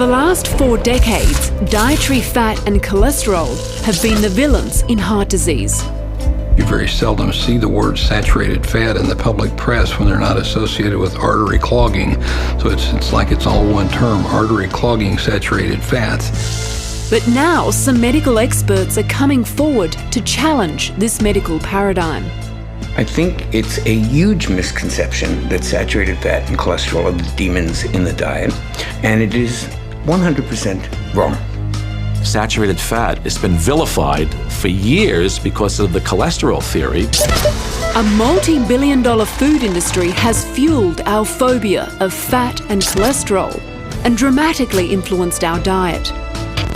the last 4 decades, dietary fat and cholesterol have been the villains in heart disease. You very seldom see the word saturated fat in the public press when they're not associated with artery clogging. So it's like it's all one term, artery clogging saturated fats. But now some medical experts are coming forward to challenge this medical paradigm. I think it's a huge misconception that saturated fat and cholesterol are the demons in the diet, and it is 100% wrong. Saturated fat has been vilified for years because of the cholesterol theory. A multi-billion-dollar food industry has fueled our phobia of fat and cholesterol and dramatically influenced our diet.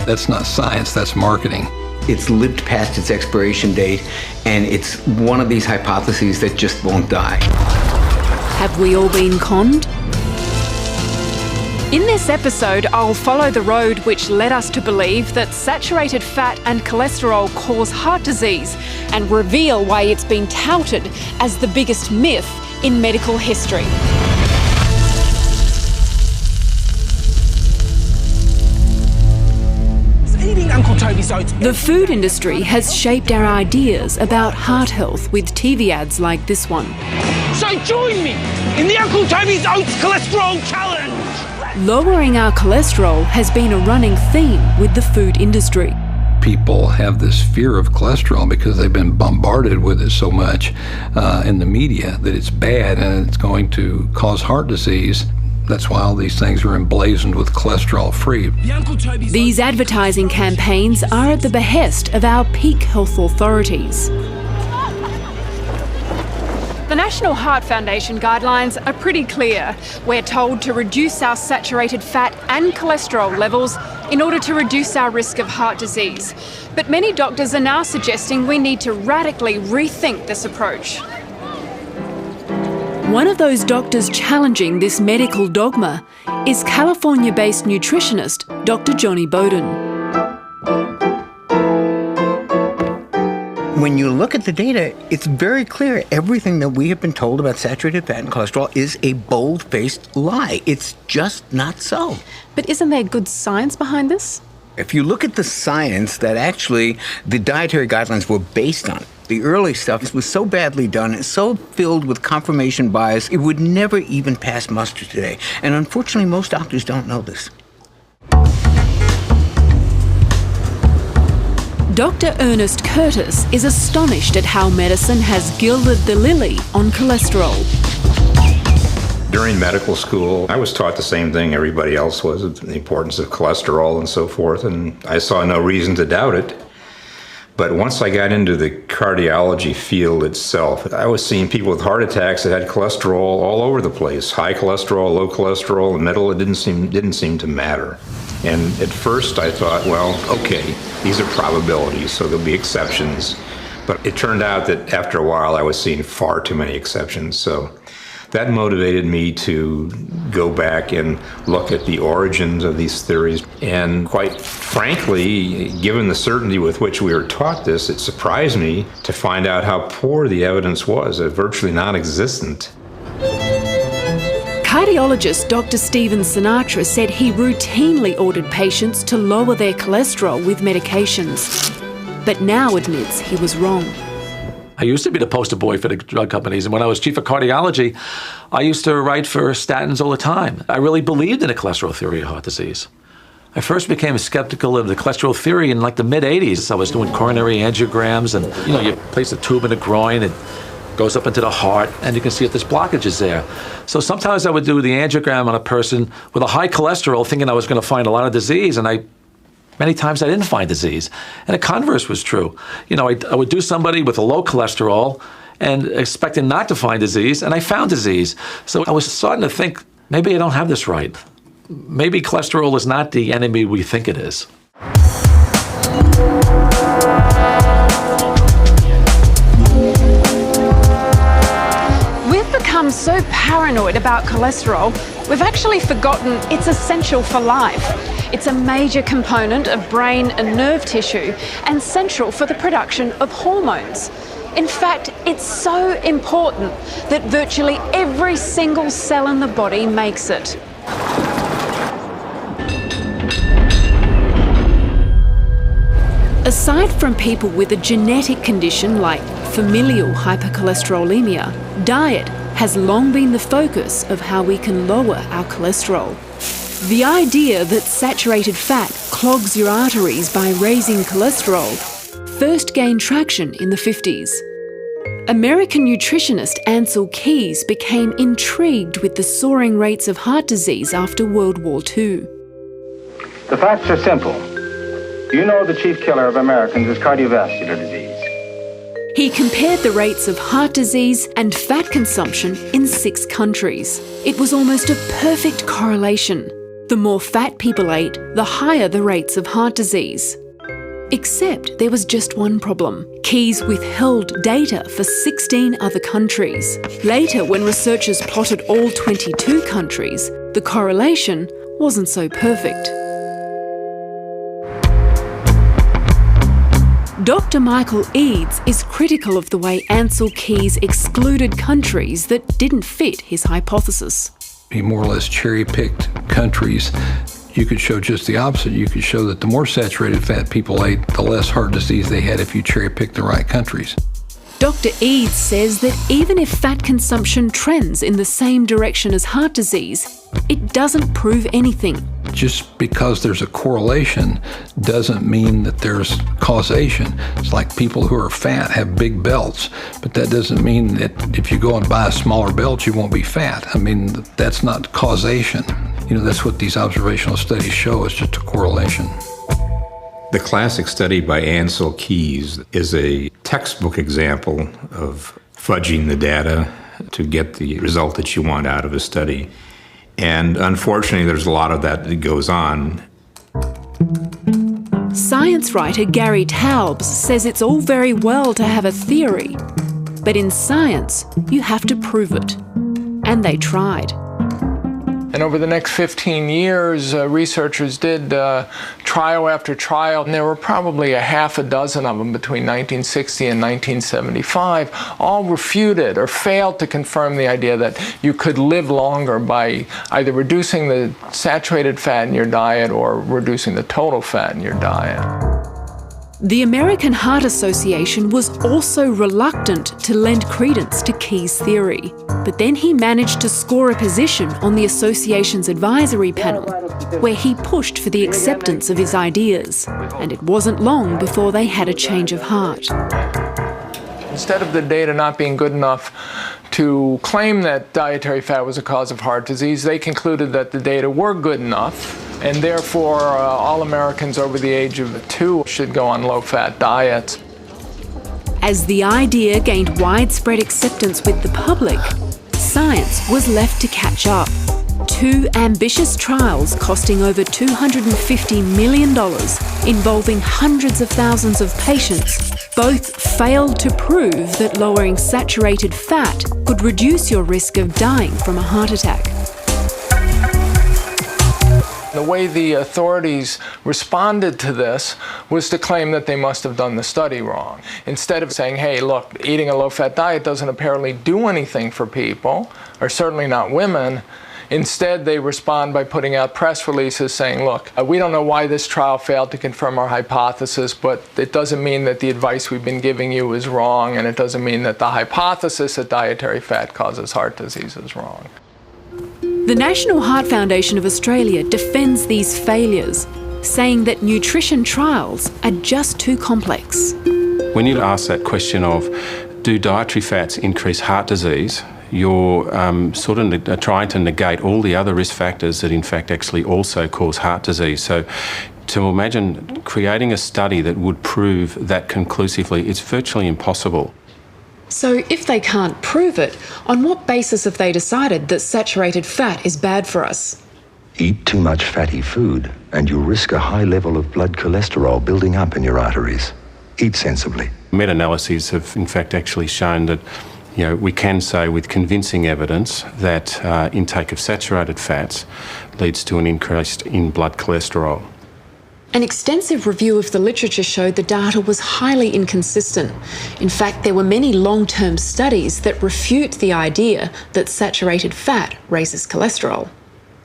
That's not science, that's marketing. It's lived past its expiration date, and it's one of these hypotheses that just won't die. Have we all been conned? In this episode, I'll follow the road which led us to believe that saturated fat and cholesterol cause heart disease and reveal why it's been touted as the biggest myth in medical history. The food industry has shaped our ideas about heart health with TV ads like this one. So join me in the Uncle Toby's Oats Cholesterol Challenge! Lowering our cholesterol has been a running theme with the food industry. People have this fear of cholesterol because they've been bombarded with it so much in the media that it's bad and it's going to cause heart disease. That's why all these things are emblazoned with cholesterol-free. These advertising campaigns are at the behest of our peak health authorities. The National Heart Foundation guidelines are pretty clear. We're told to reduce our saturated fat and cholesterol levels in order to reduce our risk of heart disease. But many doctors are now suggesting we need to radically rethink this approach. One of those doctors challenging this medical dogma is California-based nutritionist Dr. Johnny Bowden. When you look at the data, it's very clear everything that we have been told about saturated fat and cholesterol is a bold-faced lie. It's just not so. But isn't there good science behind this? If you look at the science that actually the dietary guidelines were based on, the early stuff was so badly done, it's so filled with confirmation bias, it would never even pass muster today. And unfortunately, most doctors don't know this. Dr. Ernest Curtis is astonished at how medicine has gilded the lily on cholesterol. During medical school, I was taught the same thing everybody else was, the importance of cholesterol and so forth, and I saw no reason to doubt it. But once I got into the cardiology field itself, I was seeing people with heart attacks that had cholesterol all over the place. High cholesterol, low cholesterol, and middle, it didn't seem to matter. And at first I thought, well, okay, these are probabilities, so there'll be exceptions. But it turned out that after a while I was seeing far too many exceptions. So that motivated me to go back and look at the origins of these theories. And quite frankly, given the certainty with which we were taught this, it surprised me to find out how poor the evidence was, virtually non-existent. Cardiologist Dr. Stephen Sinatra said he routinely ordered patients to lower their cholesterol with medications, but now admits he was wrong. I used to be the poster boy for the drug companies, and when I was chief of cardiology, I used to write for statins all the time. I really believed in the cholesterol theory of heart disease. I first became skeptical of the cholesterol theory in like the mid-'80s. I was doing coronary angiograms, and you place a tube in the groin, and goes up into the heart, and you can see if there's blockages there. So sometimes I would do the angiogram on a person with a high cholesterol, thinking I was going to find a lot of disease, and many times I didn't find disease. And the converse was true. I would do somebody with a low cholesterol and expecting not to find disease, and I found disease. So I was starting to think, maybe I don't have this right. Maybe cholesterol is not the enemy we think it is. We've become so paranoid about cholesterol, we've actually forgotten it's essential for life. It's a major component of brain and nerve tissue and central for the production of hormones. In fact, it's so important that virtually every single cell in the body makes it. Aside from people with a genetic condition like familial hypercholesterolemia, diet has long been the focus of how we can lower our cholesterol. The idea that saturated fat clogs your arteries by raising cholesterol first gained traction in the 50s. American nutritionist Ancel Keys became intrigued with the soaring rates of heart disease after World War II. The facts are simple. You know the chief killer of Americans is cardiovascular disease. He compared the rates of heart disease and fat consumption in 6 countries. It was almost a perfect correlation. The more fat people ate, the higher the rates of heart disease. Except there was just one problem. Keys withheld data for 16 other countries. Later, when researchers plotted all 22 countries, the correlation wasn't so perfect. Dr. Michael Eads is critical of the way Ancel Keys excluded countries that didn't fit his hypothesis. He more or less cherry-picked countries. You could show just the opposite. You could show that the more saturated fat people ate, the less heart disease they had if you cherry-picked the right countries. Dr. Eads says that even if fat consumption trends in the same direction as heart disease, it doesn't prove anything. Just because there's a correlation doesn't mean that there's causation. It's like people who are fat have big belts, but that doesn't mean that if you go and buy a smaller belt, you won't be fat. I mean, that's not causation. You know, that's what these observational studies show, is just a correlation. The classic study by Ancel Keys is a textbook example of fudging the data to get the result that you want out of a study. And unfortunately, there's a lot of that goes on. Science writer Gary Taubes says it's all very well to have a theory, but in science, you have to prove it. And they tried. And over the next 15 years, researchers did trial after trial, and there were probably a half a dozen of them between 1960 and 1975, all refuted or failed to confirm the idea that you could live longer by either reducing the saturated fat in your diet or reducing the total fat in your diet. The American Heart Association was also reluctant to lend credence to Keys' theory, but then he managed to score a position on the association's advisory panel, where he pushed for the acceptance of his ideas, and it wasn't long before they had a change of heart. Instead of the data not being good enough to claim that dietary fat was a cause of heart disease, they concluded that the data were good enough, and therefore all Americans over the age of 2 should go on low-fat diets. As the idea gained widespread acceptance with the public, science was left to catch up. 2 ambitious trials costing over $250 million, involving hundreds of thousands of patients, both failed to prove that lowering saturated fat could reduce your risk of dying from a heart attack. The way the authorities responded to this was to claim that they must have done the study wrong. Instead of saying, hey, look, eating a low-fat diet doesn't apparently do anything for people, or certainly not women, instead they respond by putting out press releases saying, look, we don't know why this trial failed to confirm our hypothesis, but it doesn't mean that the advice we've been giving you is wrong, and it doesn't mean that the hypothesis that dietary fat causes heart disease is wrong. The National Heart Foundation of Australia defends these failures, saying that nutrition trials are just too complex. When you ask that question of, do dietary fats increase heart disease, you're sort of trying to negate all the other risk factors that in fact actually also cause heart disease. So to imagine creating a study that would prove that conclusively, it's virtually impossible. So if they can't prove it, on what basis have they decided that saturated fat is bad for us? Eat too much fatty food and you risk a high level of blood cholesterol building up in your arteries. Eat sensibly. Meta-analyses have in fact actually shown that we can say with convincing evidence that intake of saturated fats leads to an increase in blood cholesterol. An extensive review of the literature showed the data was highly inconsistent. In fact, there were many long-term studies that refute the idea that saturated fat raises cholesterol.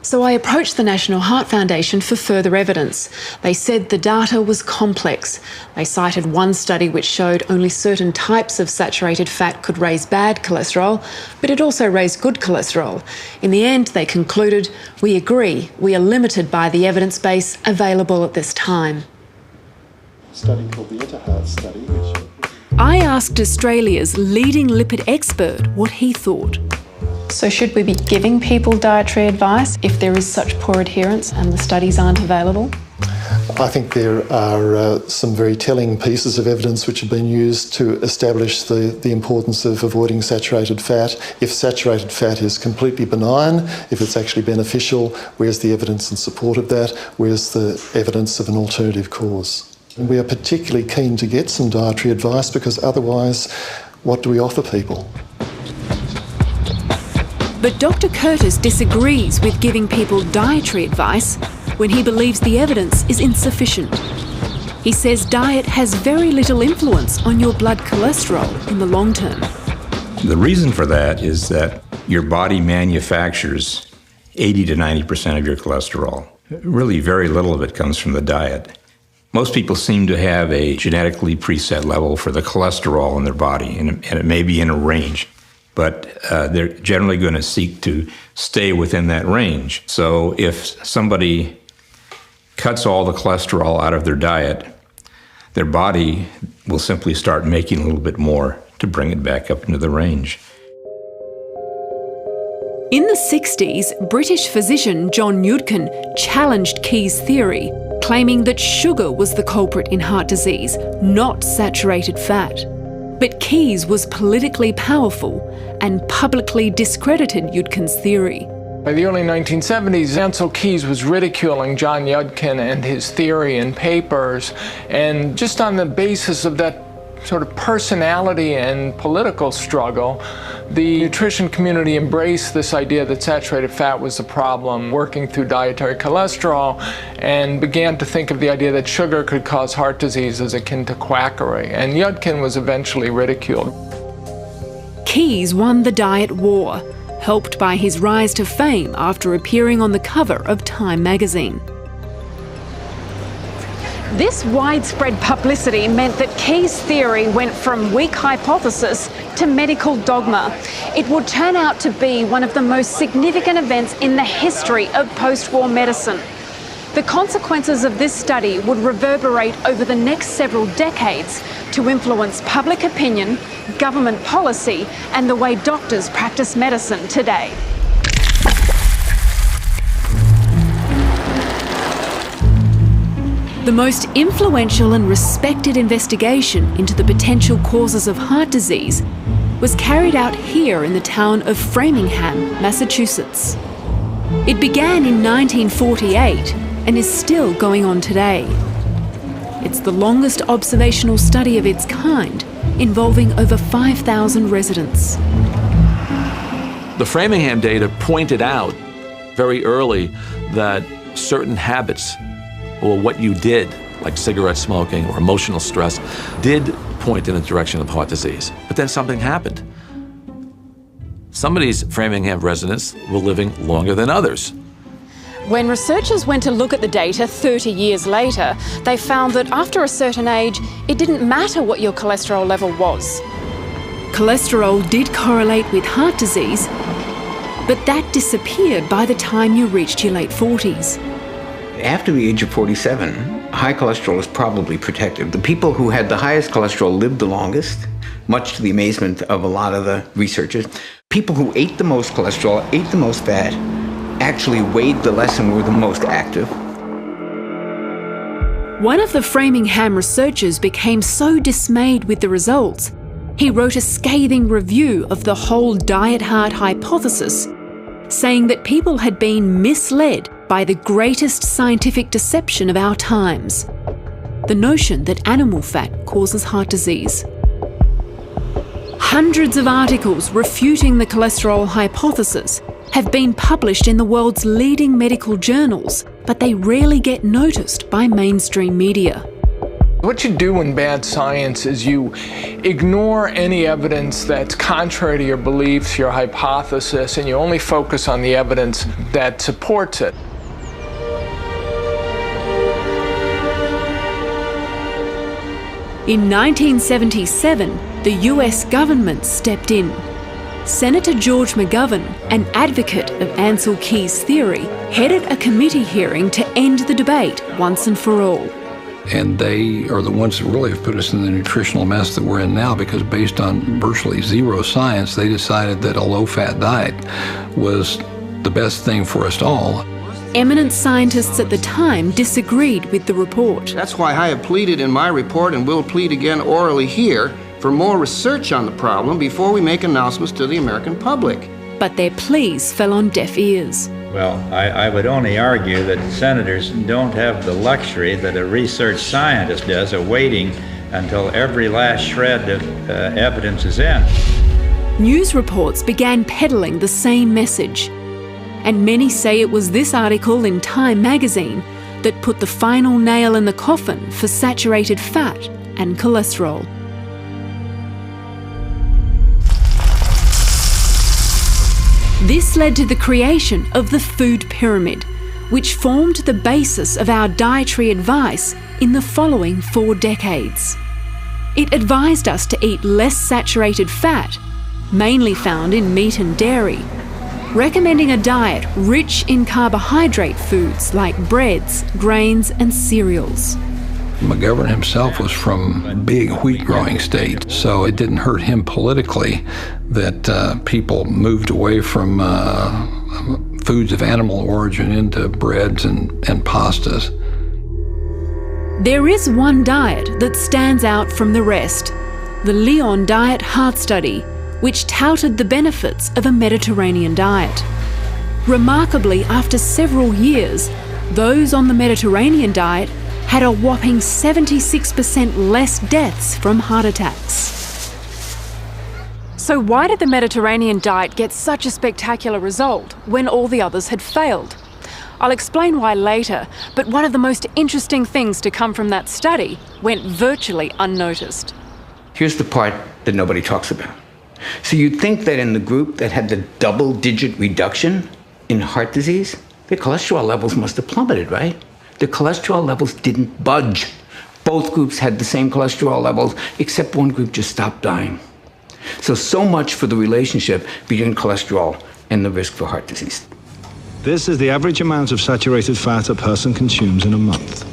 So I approached the National Heart Foundation for further evidence. They said the data was complex. They cited one study which showed only certain types of saturated fat could raise bad cholesterol, but it also raised good cholesterol. In the end, they concluded, we agree, we are limited by the evidence base available at this time. A study called the Heart study, which... I asked Australia's leading lipid expert what he thought. So should we be giving people dietary advice if there is such poor adherence and the studies aren't available? I think there are some very telling pieces of evidence which have been used to establish the importance of avoiding saturated fat. If saturated fat is completely benign, if it's actually beneficial, where's the evidence in support of that? Where's the evidence of an alternative cause? And we are particularly keen to get some dietary advice because otherwise, what do we offer people? But Dr. Curtis disagrees with giving people dietary advice when he believes the evidence is insufficient. He says diet has very little influence on your blood cholesterol in the long term. The reason for that is that your body manufactures 80 to 90% of your cholesterol. Really, very little of it comes from the diet. Most people seem to have a genetically preset level for the cholesterol in their body, and it may be in a range. But they're generally going to seek to stay within that range. So if somebody cuts all the cholesterol out of their diet, their body will simply start making a little bit more to bring it back up into the range. In the 60s, British physician John Yudkin challenged Key's theory, claiming that sugar was the culprit in heart disease, not saturated fat. But Keyes was politically powerful and publicly discredited Yudkin's theory. By the early 1970s, Ancel Keys was ridiculing John Yudkin and his theory in papers, and just on the basis of that sort of personality and political struggle, the nutrition community embraced this idea that saturated fat was the problem, working through dietary cholesterol, and began to think of the idea that sugar could cause heart disease as akin to quackery. And Yudkin was eventually ridiculed. Keyes won the diet war, helped by his rise to fame after appearing on the cover of Time magazine. This widespread publicity meant that Keyes' theory went from weak hypothesis to medical dogma. It would turn out to be one of the most significant events in the history of post-war medicine. The consequences of this study would reverberate over the next several decades to influence public opinion, government policy, and the way doctors practice medicine today. The most influential and respected investigation into the potential causes of heart disease was carried out here in the town of Framingham, Massachusetts. It began in 1948 and is still going on today. It's the longest observational study of its kind, involving over 5,000 residents. The Framingham data pointed out very early that certain habits, or what you did, like cigarette smoking or emotional stress, did point in the direction of heart disease. But then something happened. Some of these Framingham residents were living longer than others. When researchers went to look at the data 30 years later, they found that after a certain age, it didn't matter what your cholesterol level was. Cholesterol did correlate with heart disease, but that disappeared by the time you reached your late 40s. After the age of 47, high cholesterol is probably protective. The people who had the highest cholesterol lived the longest, much to the amazement of a lot of the researchers. People who ate the most cholesterol, ate the most fat, actually weighed the less and were the most active. One of the Framingham researchers became so dismayed with the results, he wrote a scathing review of the whole diet heart hypothesis, saying that people had been misled by the greatest scientific deception of our times, the notion that animal fat causes heart disease. Hundreds of articles refuting the cholesterol hypothesis have been published in the world's leading medical journals, but they rarely get noticed by mainstream media. What you do in bad science is you ignore any evidence that's contrary to your beliefs, your hypothesis, and you only focus on the evidence that supports it. In 1977, the US government stepped in. Senator George McGovern, an advocate of Ansel Keys' theory, headed a committee hearing to end the debate once and for all. And they are the ones that really have put us in the nutritional mess that we're in now, because based on virtually zero science, they decided that a low-fat diet was the best thing for us all. Eminent scientists at the time disagreed with the report. That's why I have pleaded in my report, and will plead again orally here, for more research on the problem before we make announcements to the American public. But their pleas fell on deaf ears. Well, I would only argue that senators don't have the luxury that a research scientist does of waiting until every last shred of evidence is in. News reports began peddling the same message. And many say it was this article in Time magazine that put the final nail in the coffin for saturated fat and cholesterol. This led to the creation of the food pyramid, which formed the basis of our dietary advice in the following 4 decades. It advised us to eat less saturated fat, mainly found in meat and dairy, recommending a diet rich in carbohydrate foods like breads, grains and cereals. McGovern himself was from a big wheat growing state, so it didn't hurt him politically that people moved away from foods of animal origin into breads and pastas. There is one diet that stands out from the rest, the Lyon Diet Heart Study, which touted the benefits of a Mediterranean diet. Remarkably, after several years, those on the Mediterranean diet had a whopping 76% less deaths from heart attacks. So why did the Mediterranean diet get such a spectacular result when all the others had failed? I'll explain why later, but one of the most interesting things to come from that study went virtually unnoticed. Here's the part that nobody talks about. So you'd think that in the group that had the double-digit reduction in heart disease, their cholesterol levels must have plummeted, right? The cholesterol levels didn't budge. Both groups had the same cholesterol levels, except one group just stopped dying. So much for the relationship between cholesterol and the risk for heart disease. This is the average amount of saturated fat a person consumes in a month.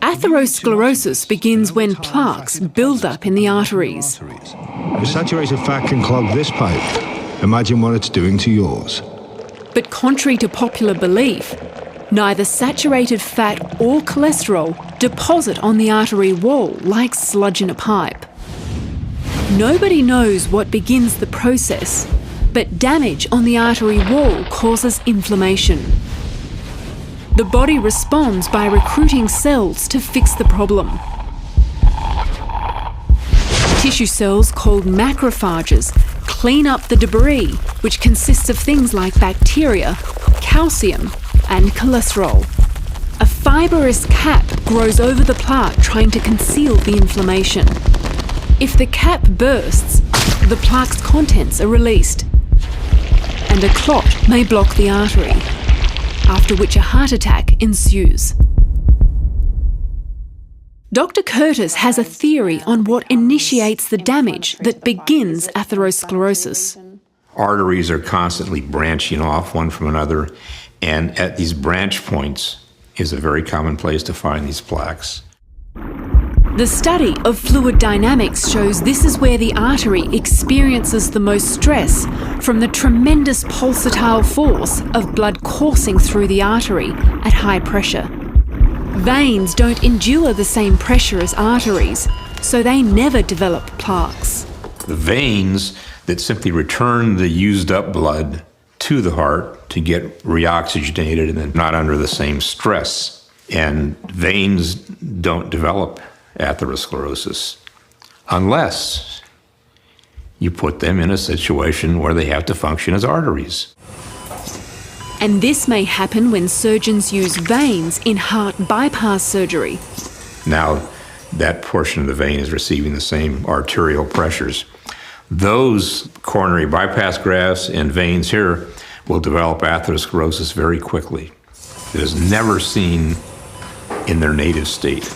Atherosclerosis begins when plaques build up in the arteries. If saturated fat can clog this pipe, imagine what it's doing to yours. But contrary to popular belief, neither saturated fat or cholesterol deposit on the artery wall like sludge in a pipe. Nobody knows what begins the process, but damage on the artery wall causes inflammation. The body responds by recruiting cells to fix the problem. Tissue cells called macrophages clean up the debris, which consists of things like bacteria, calcium, and cholesterol. A fibrous cap grows over the plaque trying to conceal the inflammation. If the cap bursts, the plaque's contents are released, and a clot may block the artery, after which a heart attack ensues. Dr. Curtis has a theory on what initiates the damage that begins atherosclerosis. Arteries are constantly branching off one from another, and at these branch points is a very common place to find these plaques. The study of fluid dynamics shows this is where the artery experiences the most stress from the tremendous pulsatile force of blood coursing through the artery at high pressure. Veins don't endure the same pressure as arteries, so they never develop plaques. The veins that simply return the used up blood to the heart to get reoxygenated and then not under the same stress. And veins don't develop atherosclerosis unless you put them in a situation where they have to function as arteries. And this may happen when surgeons use veins in heart bypass surgery. Now, that portion of the vein is receiving the same arterial pressures. Those coronary bypass grafts and veins here will develop atherosclerosis very quickly. It is never seen in their native state.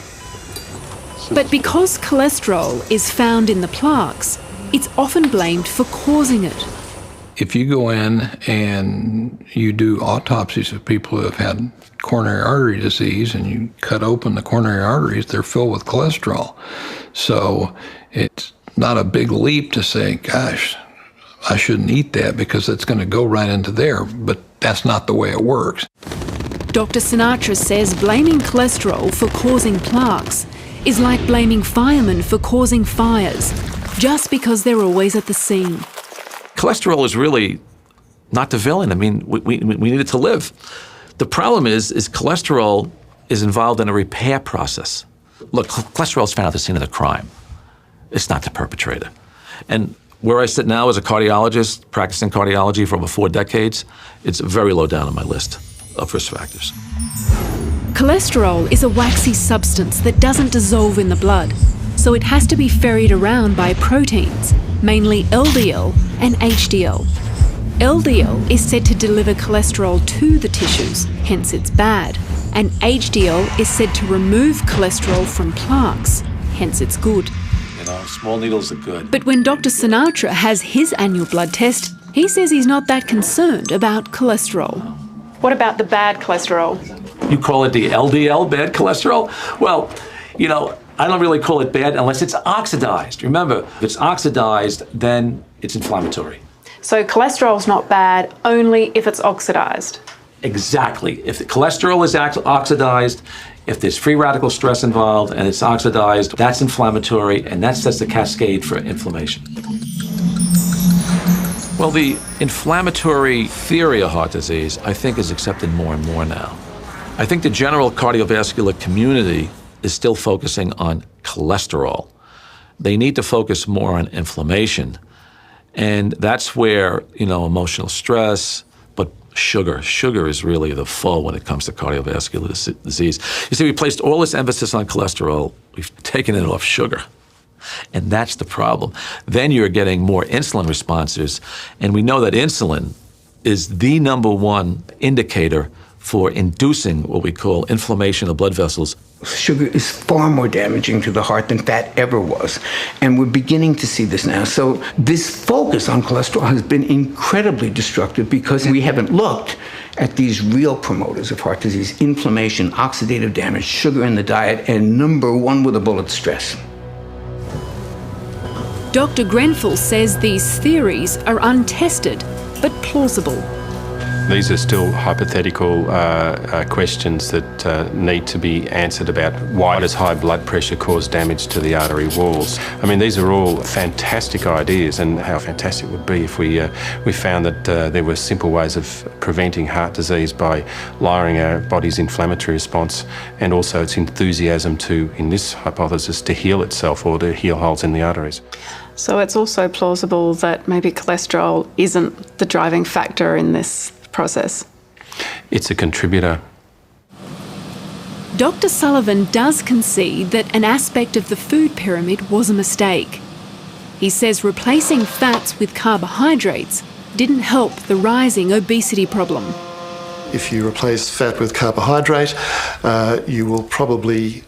But because cholesterol is found in the plaques, it's often blamed for causing it. If you go in and you do autopsies of people who have had coronary artery disease and you cut open the coronary arteries, they're filled with cholesterol. So it's not a big leap to say, gosh, I shouldn't eat that because it's going to go right into there. But that's not the way it works. Dr. Sinatra says blaming cholesterol for causing plaques is like blaming firemen for causing fires, just because they're always at the scene. Cholesterol is really not the villain. I mean, we need it to live. The problem is cholesterol is involved in a repair process. Look, cholesterol is found at the scene of the crime. It's not the perpetrator. And where I sit now as a cardiologist, practicing cardiology for over 4 decades, it's very low down on my list of risk factors. Cholesterol is a waxy substance that doesn't dissolve in the blood, so it has to be ferried around by proteins, mainly LDL and HDL. LDL is said to deliver cholesterol to the tissues, hence it's bad, and HDL is said to remove cholesterol from plaques, hence it's good. You know, small needles are good. But when Dr. Sinatra has his annual blood test, he says he's not that concerned about cholesterol. What about the bad cholesterol? You call it the LDL, bad cholesterol? Well, you know, I don't really call it bad unless it's oxidized. Remember, if it's oxidized, then it's inflammatory. So cholesterol's not bad only if it's oxidized? Exactly. If the cholesterol is oxidized, if there's free radical stress involved and it's oxidized, that's inflammatory, and that sets the cascade for inflammation. Well, the inflammatory theory of heart disease, I think, is accepted more and more now. I think the general cardiovascular community is still focusing on cholesterol. They need to focus more on inflammation. And that's where, you know, emotional stress, but sugar is really the foe when it comes to cardiovascular disease. You see, we placed all this emphasis on cholesterol, we've taken it off sugar. And that's the problem. Then you're getting more insulin responses, and we know that insulin is the #1 indicator for inducing what we call inflammation of blood vessels. Sugar is far more damaging to the heart than fat ever was, and we're beginning to see this now. So this focus on cholesterol has been incredibly destructive because we haven't looked at these real promoters of heart disease: inflammation, oxidative damage, sugar in the diet, and #1 with a bullet, stress. Dr. Grenfell says these theories are untested but plausible. These are still hypothetical questions that need to be answered about why does high blood pressure cause damage to the artery walls. I mean, these are all fantastic ideas, and how fantastic it would be if we found that there were simple ways of preventing heart disease by lowering our body's inflammatory response and also its enthusiasm to, in this hypothesis, to heal itself or to heal holes in the arteries. So it's also plausible that maybe cholesterol isn't the driving factor in this process. It's a contributor. Dr. Sullivan does concede that an aspect of the food pyramid was a mistake. He says replacing fats with carbohydrates didn't help the rising obesity problem. If you replace fat with carbohydrate, you will probably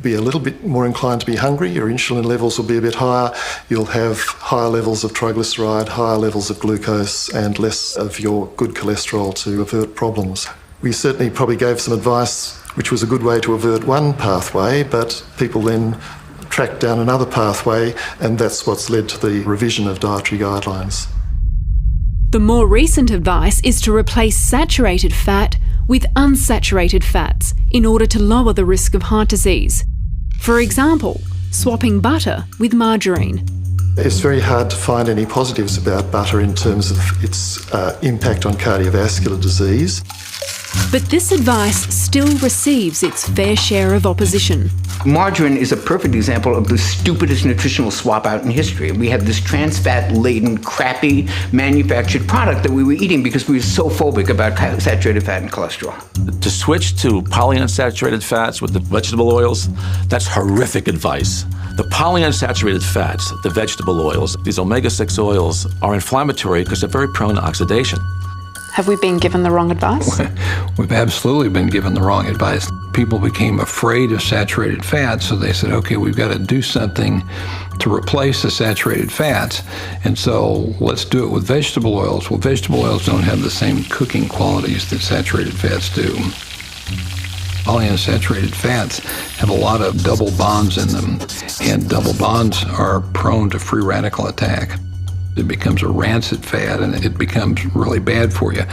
be a little bit more inclined to be hungry. Your insulin levels will be a bit higher. You'll have higher levels of triglyceride, higher levels of glucose, and less of your good cholesterol to avert problems. We certainly probably gave some advice which was a good way to avert one pathway, but people then tracked down another pathway, and that's what's led to the revision of dietary guidelines. The more recent advice is to replace saturated fat with unsaturated fats in order to lower the risk of heart disease. For example, swapping butter with margarine. It's very hard to find any positives about butter in terms of its impact on cardiovascular disease. But this advice still receives its fair share of opposition. Margarine is a perfect example of the stupidest nutritional swap out in history. We had this trans fat-laden, crappy, manufactured product that we were eating because we were so phobic about saturated fat and cholesterol. To switch to polyunsaturated fats with the vegetable oils, that's horrific advice. The polyunsaturated fats, the vegetable oils, these omega-6 oils, are inflammatory because they're very prone to oxidation. Have we been given the wrong advice? We've absolutely been given the wrong advice. People became afraid of saturated fats, so they said, okay, we've got to do something to replace the saturated fats, and so let's do it with vegetable oils. Well, vegetable oils don't have the same cooking qualities that saturated fats do. Polyunsaturated fats have a lot of double bonds in them, and double bonds are prone to free radical attack. It becomes a rancid fat, and it becomes really bad for you.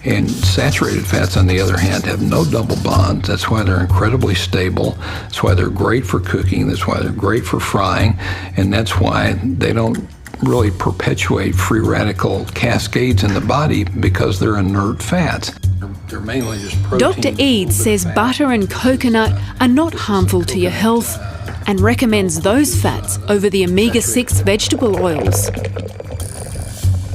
And saturated fats, on the other hand, have no double bonds. That's why they're incredibly stable. That's why they're great for cooking. That's why they're great for frying. And that's why they don't really perpetuate free radical cascades in the body, because they're inert fats. They're mainly just protein. Dr. Eads says butter and coconut are not harmful to your health and recommends those fats over the omega-6 vegetable oils.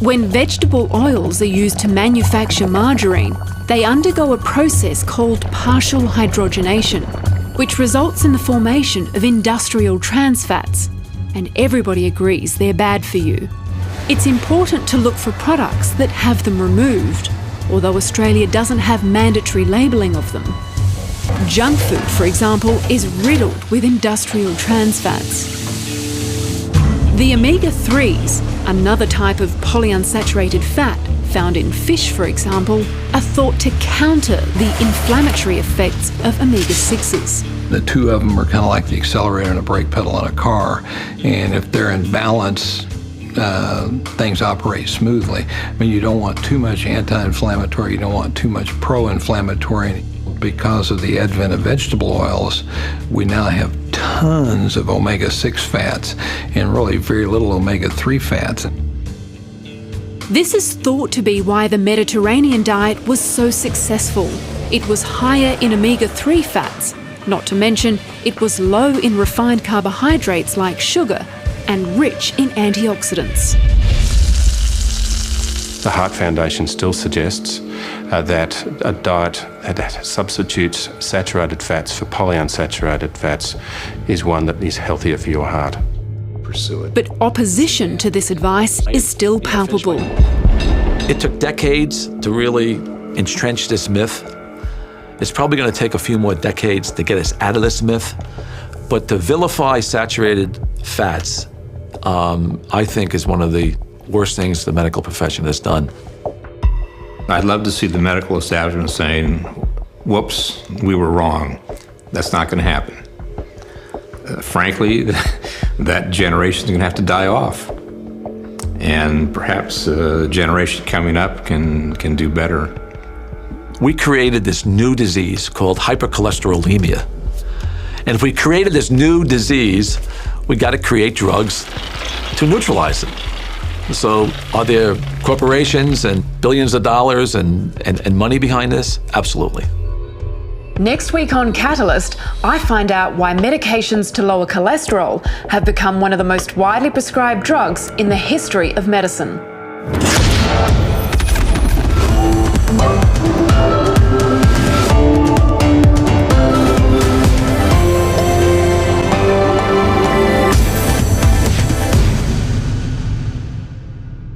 When vegetable oils are used to manufacture margarine, they undergo a process called partial hydrogenation, which results in the formation of industrial trans fats, and everybody agrees they're bad for you. It's important to look for products that have them removed, although Australia doesn't have mandatory labelling of them. Junk food, for example, is riddled with industrial trans fats. The omega-3s, another type of polyunsaturated fat found in fish, for example, are thought to counter the inflammatory effects of omega-6s. The two of them are kind of like the accelerator and a brake pedal on a car, and if they're in balance, things operate smoothly. I mean, you don't want too much anti-inflammatory, you don't want too much pro-inflammatory. Because of the advent of vegetable oils, we now have tons of omega-6 fats and really very little omega-3 fats. This is thought to be why the Mediterranean diet was so successful. It was higher in omega-3 fats, not to mention it was low in refined carbohydrates like sugar and rich in antioxidants. The Heart Foundation still suggests that a diet that substitutes saturated fats for polyunsaturated fats is one that is healthier for your heart. Pursue it. But opposition to this advice is still palpable. It took decades to really entrench this myth. It's probably going to take a few more decades to get us out of this myth. But to vilify saturated fats, I think is one of the worst things the medical profession has done. I'd love to see the medical establishment saying, whoops, we were wrong. That's not going to happen. Frankly, that generation's going to have to die off. And perhaps a generation coming up can do better. We created this new disease called hypercholesterolemia. And if we created this new disease, we got to create drugs to neutralize it. So are there corporations and billions of dollars and money behind this? Absolutely. Next week on Catalyst, I find out why medications to lower cholesterol have become one of the most widely prescribed drugs in the history of medicine.